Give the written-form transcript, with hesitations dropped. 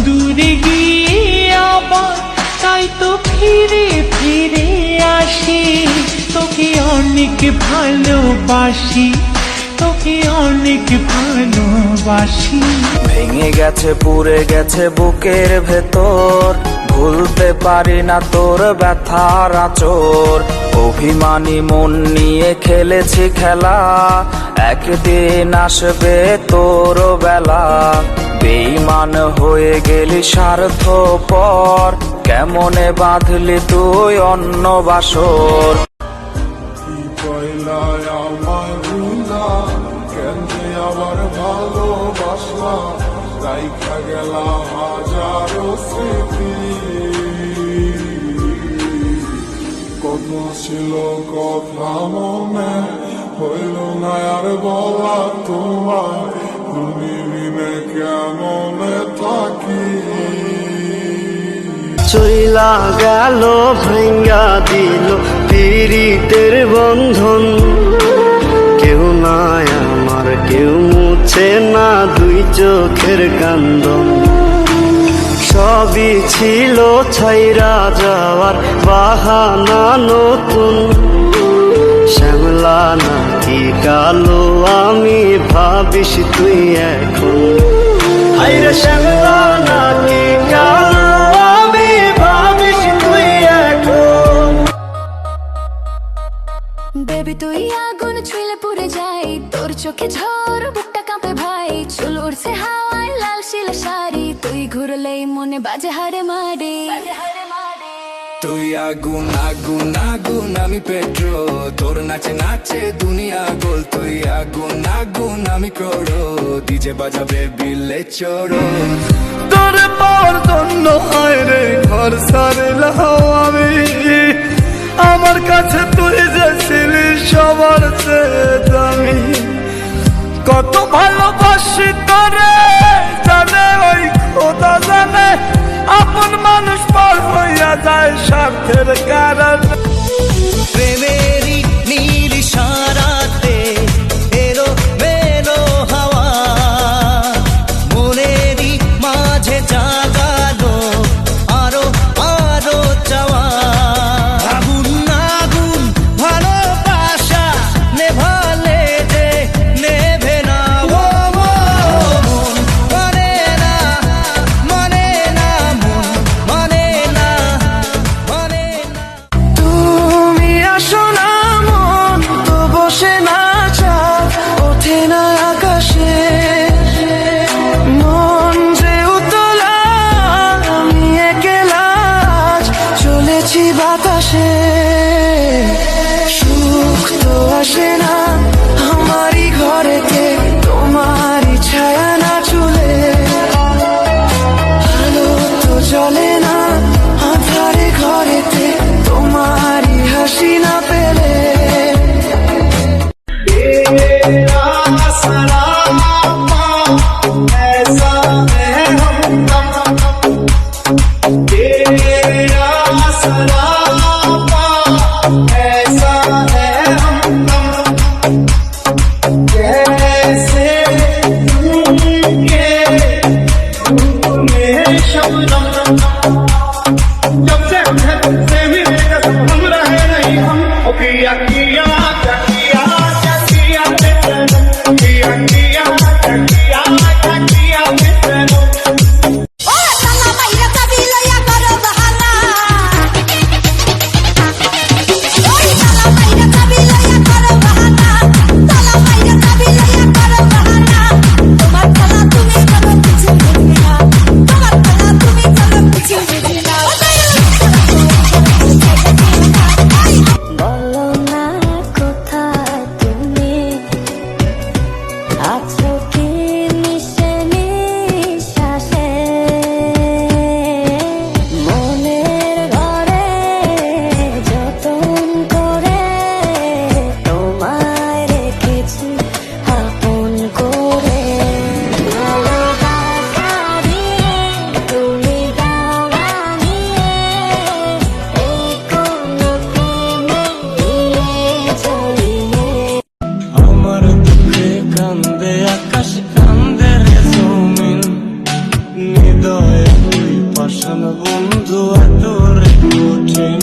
দূরে গিয়ে আবার তাই তো ফিরে ফিরে আসি, তোকে অনেক ভালোবাসি, তোকে অনেক ভালোবাসি। ভেঙে গেছে পুড়ে গেছে বুকের ভেতর, ভুলতে পারি না তোর ব্যথার আঁচড়। অভিমানী মন নিয়ে খেলেছি খেলা, একদিন আসবে তোর বেলা। বেঈমান হয়ে গেলি স্বার্থপর, কেমনে বাঁধলি তুই অন্য বাসর। আবার ভালোবাসলা রাইখা গেলা হাজারো স্মৃতি, কত ছিল কথা মনে হইল না আর বলা তোমার, তুমি বিনে কেমনে থাকি। চইলা গেল ভাঙ্গা দিল পীড়িতের বন্ধন, কেউ নাই আমার কেউ মুছে না দুই চোখের কান্দন। সবই ছিল ছাইরা যাওয়ার বাহানা নতুন, শ্যামলা নাকি কালো আমি ভাবিস তুই এখন। হাইরে শ্যামলা নাকি কালো আমি ভাবিস তুই এখন। বেবি তুই আগুন ছুঁলে পুড়ে যাই, তোর চোখে ঝড় বুকটা কাঁপে ভাই। চুল উড়ছে হাওয়ায় লাল শিলা শাড়ি, তুই ঘুরলেই মনে বাজে হারে মারে। তুই আগুন আগুন আগুন আমি পেট্রো, তোর নাচে নাচে দুনিয়া গোল। তুই আগুন আগুন আমি করো, ডিজে বাজাবে বিলে চড়ো। তোর পাওয়ার জন্য হয় রে ঘর সারলাম আমি, আমার কাছে তুই যে ছিলি সবার চেয়ে দামি। কত ভালোবাসি তোরে জানে ওই খোদা জানে, আপন মানুষ পর হইয়া যায় স্বার্থের কারণ। প্রেমেরই নীল ইশারাতে এলো মেলো হাওয়া, মনেরই মাঝে জাগালো আরো আরো চাওয়া। আগুন আগুন ভালোবাসা নেভালে যে নেভে না, ও মন মানে না মানে না, মন মানে না মানে না। তুমি আসো না মন তো বসে না চাঁদ ওঠে না আকাশে, মন যে উতলা আমি একলা আজ চলেছি বাতাসে। সুখ তো আসে না আমারই ঘরেতে, তোমারই ছায়া না চুলে। আলো তো জ্বলে না আধারে ঘরেতে, তোমারই হাসি না পেলে। তোমার খেলা তুমি হৃদয়ে তুই পাষাণ বন্ধু এত রে কঠিন